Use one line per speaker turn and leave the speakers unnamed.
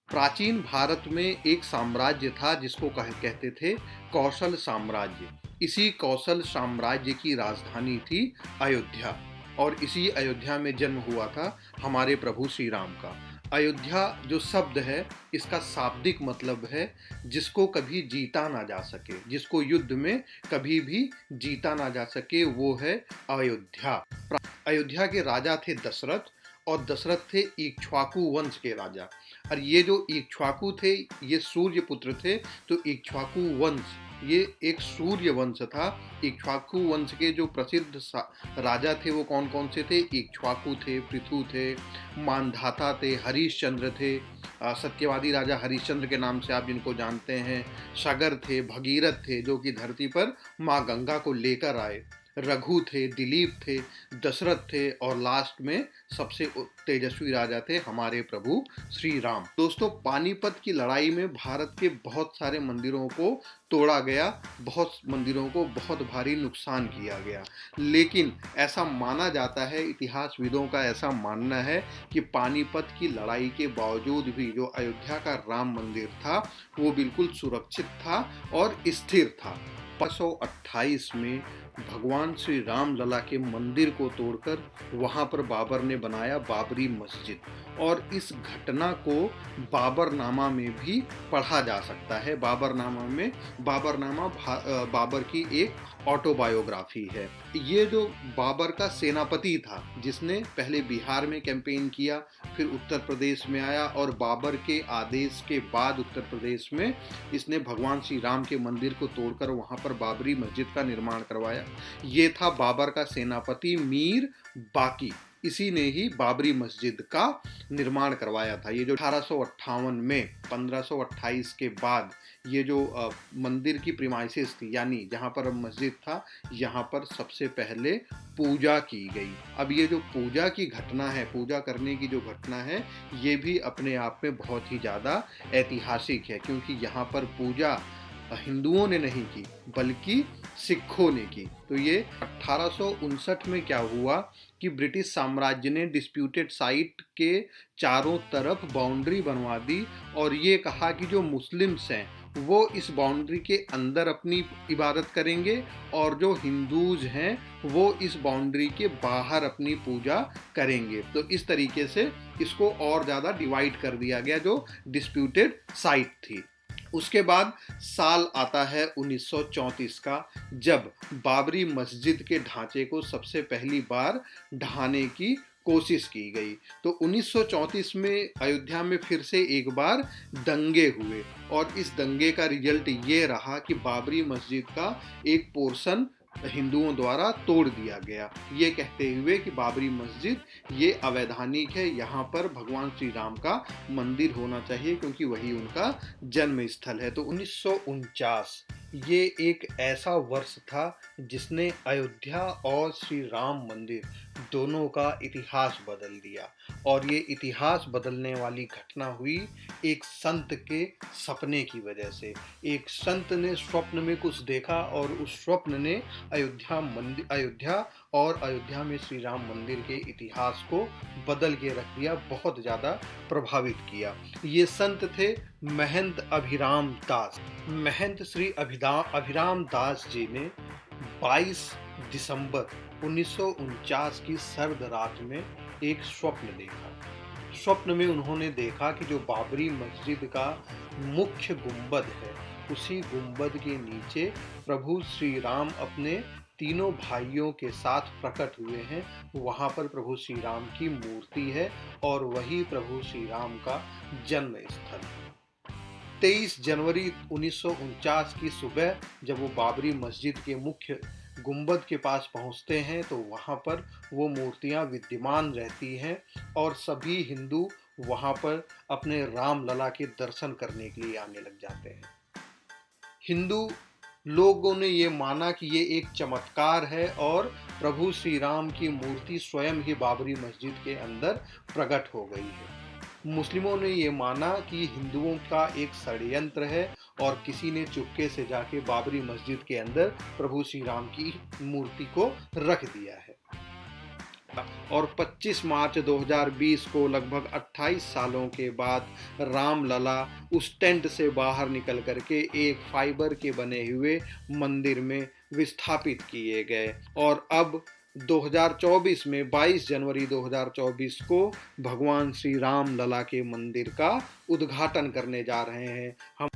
प्राचीन भारत में एक साम्राज्य था जिसको कहते थे कौशल साम्राज्य। इसी कौशल साम्राज्य की राजधानी थी अयोध्या और इसी अयोध्या में जन्म हुआ था हमारे प्रभु श्री राम का। अयोध्या जो शब्द है इसका शाब्दिक मतलब है जिसको कभी जीता ना जा सके, जिसको युद्ध में कभी भी जीता ना जा सके, वो है अयोध्या। अयोध्या के राजा थे दशरथ और दशरथ थे इक्ष्वाकु वंश के राजा। और ये जो इक्ष्वाकु थे ये सूर्य पुत्र थे। तो इक्ष्वाकु वंश ये एक सूर्य वंश था। इक्ष्वाकु वंश के जो प्रसिद्ध राजा थे वो कौन कौन से थे? इक्ष्वाकु थे, पृथु थे, मानधाता थे, हरिश्चंद्र थे, सत्यवादी राजा हरिश्चंद्र के नाम से आप जिनको जानते हैं, सगर थे, भगीरथ थे जो कि धरती पर माँ गंगा को लेकर आए, रघु थे, दिलीप थे, दशरथ थे और लास्ट में सबसे तेजस्वी राजा थे हमारे प्रभु श्री राम। दोस्तों, पानीपत की लड़ाई में भारत के बहुत सारे मंदिरों को तोड़ा गया, बहुत मंदिरों को बहुत भारी नुकसान किया गया, लेकिन ऐसा माना जाता है, इतिहासविदों का ऐसा मानना है कि पानीपत की लड़ाई के बावजूद भी जो अयोध्या का राम मंदिर था वो बिल्कुल सुरक्षित था और स्थिर था। 528 में भगवान श्री राम लला के मंदिर को तोड़कर वहां पर बाबर ने बनाया बाबरी मस्जिद, और इस घटना को बाबरनामा में भी पढ़ा जा सकता है। बाबरनामा बाबर की एक ऑटोबायोग्राफी है। ये जो बाबर का सेनापति था जिसने पहले बिहार में कैंपेन किया, फिर उत्तर प्रदेश में आया और बाबर के आदेश के बाद उत्तर प्रदेश में इसने भगवान श्री राम के मंदिर को तोड़कर वहां पर बाबरी मस्जिद का निर्माण करवाया। ये था बाबर का सेनापति मीर बाकी। इसी ने ही बाबरी मस्जिद का निर्माण करवाया था। ये जो 1858 में 1528 के बाद ये जो मंदिर की प्रीमाइसेस थी, यानी जहाँ पर मस्जिद था, यहाँ पर सबसे पहले पूजा की गई। अब ये जो पूजा की घटना है, पूजा करने की जो घटना है, ये भी अपने आप में बहुत ही ज़्यादा ऐतिहासिक है, क्योंकि यहाँ पर पूजा हिंदुओं ने नहीं की बल्कि सिखों ने की। तो ये 1859 में क्या हुआ कि ब्रिटिश साम्राज्य ने डिस्प्यूटेड साइट के चारों तरफ बाउंड्री बनवा दी और ये कहा कि जो मुस्लिम्स हैं वो इस बाउंड्री के अंदर अपनी इबादत करेंगे और जो हिंदूज हैं वो इस बाउंड्री के बाहर अपनी पूजा करेंगे। तो इस तरीके से इसको और ज़्यादा डिवाइड कर दिया गया जो डिस्प्यूटेड साइट थी। उसके बाद साल आता है 1934 का, जब बाबरी मस्जिद के ढांचे को सबसे पहली बार ढाने की कोशिश की गई। तो 1934 में अयोध्या में फिर से एक बार दंगे हुए और इस दंगे का रिजल्ट ये रहा कि बाबरी मस्जिद का एक पोर्शन हिंदुओं द्वारा तोड़ दिया गया, ये कहते हुए कि बाबरी मस्जिद ये अवैधानिक है, यहाँ पर भगवान श्री राम का मंदिर होना चाहिए क्योंकि वही उनका जन्म स्थल है। तो 1949 ये एक ऐसा वर्ष था जिसने अयोध्या और श्री राम मंदिर दोनों का इतिहास बदल दिया। और ये इतिहास बदलने वाली घटना हुई एक संत के सपने की वजह से। एक संत ने स्वप्न में कुछ देखा और उस स्वप्न ने अयोध्या और अयोध्या में श्री राम मंदिर के इतिहास को बदल के रख दिया, बहुत ज़्यादा प्रभावित किया। ये संत थे महंत अभिराम दास। महंत श्री अभिराम दास जी ने 22 दिसंबर 1949 की सर्द रात में एक स्वप्न देखा। स्वप्न में उन्होंने देखा कि जो बाबरी मस्जिद का मुख्य गुंबद है, उसी गुंबद के नीचे प्रभु श्री राम अपने तीनों भाइयों के साथ प्रकट हुए हैं। वहाँ पर प्रभु श्री राम की मूर्ति है और वही प्रभु श्री राम का जन्म स्थल है। 23 जनवरी 1949 की सुबह जब वो बाबरी मस्जिद के मुख्य गुंबद के पास पहुंचते हैं तो वहां पर वो मूर्तियां विद्यमान रहती हैं और सभी हिंदू वहां पर अपने राम लला के दर्शन करने के लिए आने लग जाते हैं। हिंदू लोगों ने ये माना कि ये एक चमत्कार है और प्रभु श्री राम की मूर्ति स्वयं ही बाबरी मस्जिद के अंदर प्रकट हो गई है। मुस्लिमों ने ये माना कि हिंदुओं का एक षड्यंत्र है और किसी ने चुपके से जाके बाबरी मस्जिद के अंदर प्रभु श्री राम की मूर्ति को रख दिया है। और 25 मार्च 2020 को लगभग 28 सालों के बाद रामलला उस टेंट से बाहर निकल करके एक फाइबर के बने हुए मंदिर में विस्थापित किए गए और अब 2024 में 22 जनवरी 2024 को भगवान श्री राम लला के मंदिर का उद्घाटन करने जा रहे हैं हम।